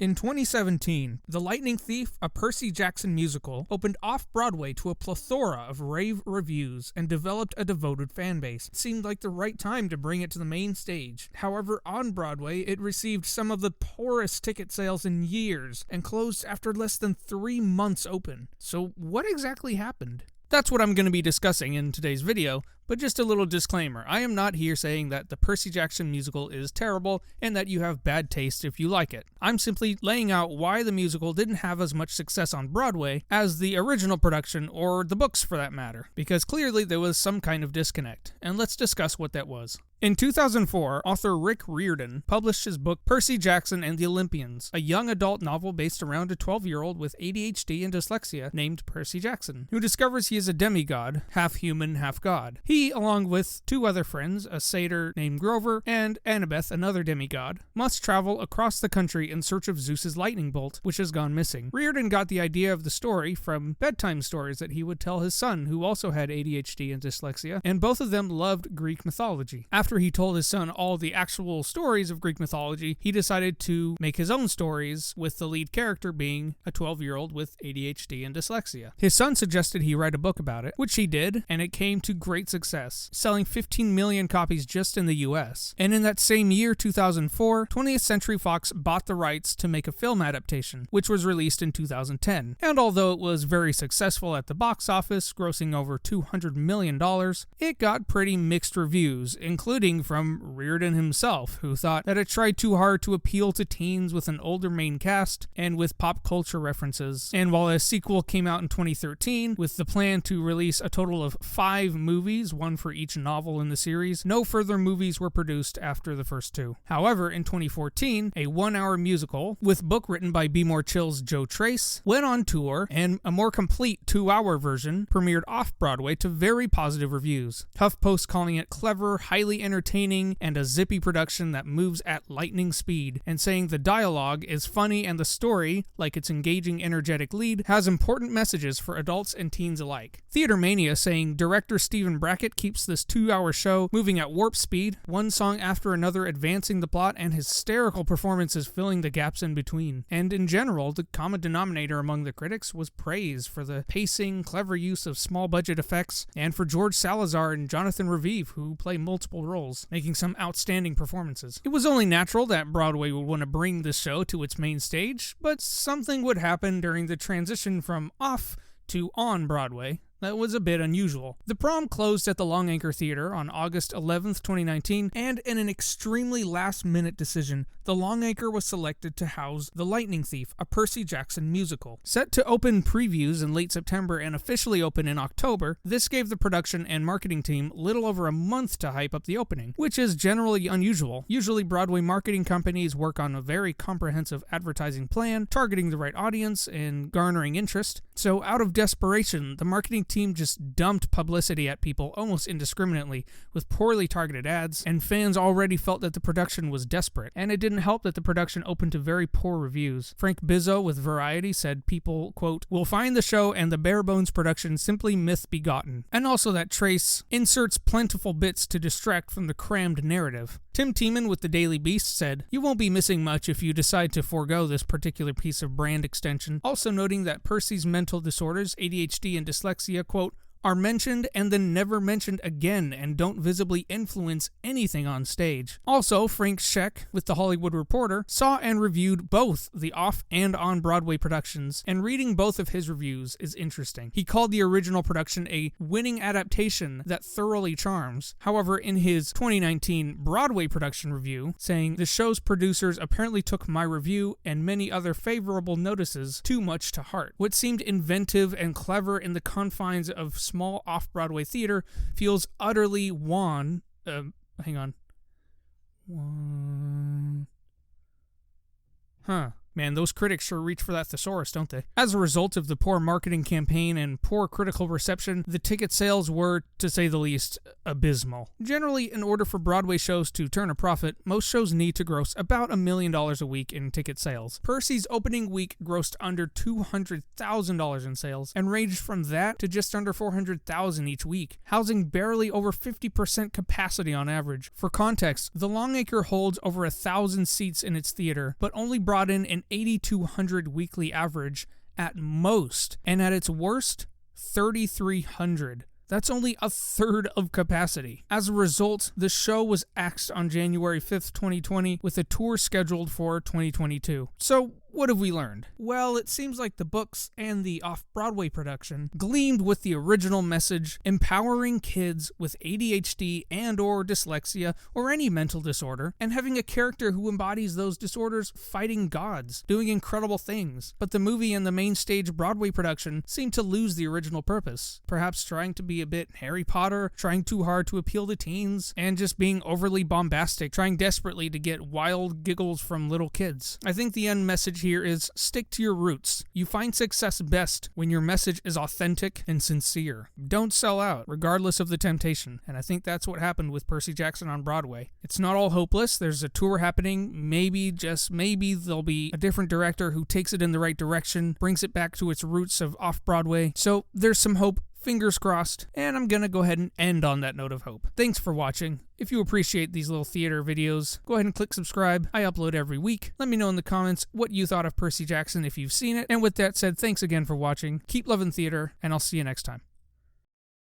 In 2017, The Lightning Thief, a Percy Jackson musical, opened off-Broadway to a plethora of rave reviews and developed a devoted fanbase. It seemed like the right time to bring it to the main stage. However, on Broadway, it received some of the poorest ticket sales in years and closed after less than 3 months open. So what exactly happened? That's what I'm going to be discussing in today's video, but just a little disclaimer. I am not here saying that the Percy Jackson musical is terrible and that you have bad taste if you like it. I'm simply laying out why the musical didn't have as much success on Broadway as the original production, or the books for that matter, because clearly there was some kind of disconnect, and let's discuss what that was. In 2004, author Rick Riordan published his book Percy Jackson and the Olympians, a young adult novel based around a 12-year-old with ADHD and dyslexia named Percy Jackson, who discovers he is a demigod, half human, half god. He, along with 2 other friends, a satyr named Grover and Annabeth, another demigod, must travel across the country in search of Zeus's lightning bolt, which has gone missing. Riordan got the idea of the story from bedtime stories that he would tell his son, who also had ADHD and dyslexia, and both of them loved Greek mythology. After he told his son all the actual stories of Greek mythology, he decided to make his own stories, with the lead character being a 12-year-old with ADHD and dyslexia. His son suggested he write a book about it, which he did, and it came to great success, selling 15 million copies just in the US. And in that same year, 2004, 20th Century Fox bought the rights to make a film adaptation, which was released in 2010. And although it was very successful at the box office, grossing over $200 million, it got pretty mixed reviews, including from Riordan himself, who thought that it tried too hard to appeal to teens with an older main cast and with pop culture references. And while a sequel came out in 2013 with the plan to release a total of 5 movies, 1 for each novel in the series, no further movies were produced after the first 2. However, in 2014, a 1-hour musical with book written by Be More Chill's Joe Trace went on tour, and a more complete 2-hour version premiered off-Broadway to very positive reviews. HuffPost calling it clever, highly entertaining, and a zippy production that moves at lightning speed, and saying the dialogue is funny and the story, like its engaging, energetic lead, has important messages for adults and teens alike. Theater Mania saying director Stephen Brackett keeps this 2-hour show moving at warp speed, one song after another advancing the plot, and hysterical performances filling the gaps in between. And in general, the common denominator among the critics was praise for the pacing, clever use of small budget effects, and for George Salazar and Jonathan Revive, who play multiple roles, making some outstanding performances. It was only natural that Broadway would want to bring this show to its main stage, but something would happen during the transition from off to on Broadway that was a bit unusual. The prom closed at the Long Anchor Theater on August 11th, 2019, and in an extremely last-minute decision, the Long Anchor was selected to house The Lightning Thief, a Percy Jackson musical. Set to open previews in late September and officially open in October, this gave the production and marketing team little over a month to hype up the opening, which is generally unusual. Usually Broadway marketing companies work on a very comprehensive advertising plan, targeting the right audience and garnering interest. So out of desperation, the marketing team just dumped publicity at people almost indiscriminately with poorly targeted ads, and fans already felt that the production was desperate. And it didn't help that the production opened to very poor reviews. Frank Bizzo with Variety said people, quote, "will find the show and the bare bones production simply myth begotten," and also that Trace inserts plentiful bits to distract from the crammed narrative. Tim Tiemann with the Daily Beast said, "You won't be missing much if you decide to forego this particular piece of brand extension," also noting that Percy's mental disorders, ADHD and dyslexia, quote, "are mentioned and then never mentioned again and don't visibly influence anything on stage." Also, Frank Scheck, with The Hollywood Reporter, saw and reviewed both the off and on-Broadway productions, and reading both of his reviews is interesting. He called the original production a winning adaptation that thoroughly charms. However, in his 2019 Broadway production review, saying, "The show's producers apparently took my review and many other favorable notices too much to heart. What seemed inventive and clever in the confines of small off-Broadway theater feels utterly wan. Man, those critics sure reach for that thesaurus, don't they? As a result of the poor marketing campaign and poor critical reception, the ticket sales were, to say the least, abysmal. Generally, in order for Broadway shows to turn a profit, most shows need to gross about $1 million a week in ticket sales. Percy's opening week grossed under $200,000 in sales, and ranged from that to just under $400,000 each week, housing barely over 50% capacity on average. For context, the Long Acre holds over 1,000 seats in its theater, but only brought in an an 8,200 weekly average at most, and at its worst, 3,300. That's only a third of capacity. As a result, the show was axed on January 5th, 2020, with a tour scheduled for 2022. So, what have we learned? Well, it seems like the books and the off-Broadway production gleamed with the original message, empowering kids with ADHD and or dyslexia or any mental disorder, and having a character who embodies those disorders fighting gods, doing incredible things. But the movie and the main stage Broadway production seem to lose the original purpose, perhaps trying to be a bit Harry Potter, trying too hard to appeal to teens, and just being overly bombastic, trying desperately to get wild giggles from little kids. I think the end message here is stick to your roots. You find success best when your message is authentic and sincere. Don't sell out, regardless of the temptation. And I think that's what happened with Percy Jackson on Broadway. It's not all hopeless. There's a tour happening. Maybe, just maybe, there'll be a different director who takes it in the right direction, brings it back to its roots of off-Broadway. So there's some hope. Fingers crossed, and I'm gonna go ahead and end on that note of hope. Thanks for watching. If you appreciate these little theater videos, go ahead and click subscribe. I upload every week. Let me know in the comments what you thought of Percy Jackson if you've seen it. And with that said, thanks again for watching. Keep loving theater, and I'll see you next time.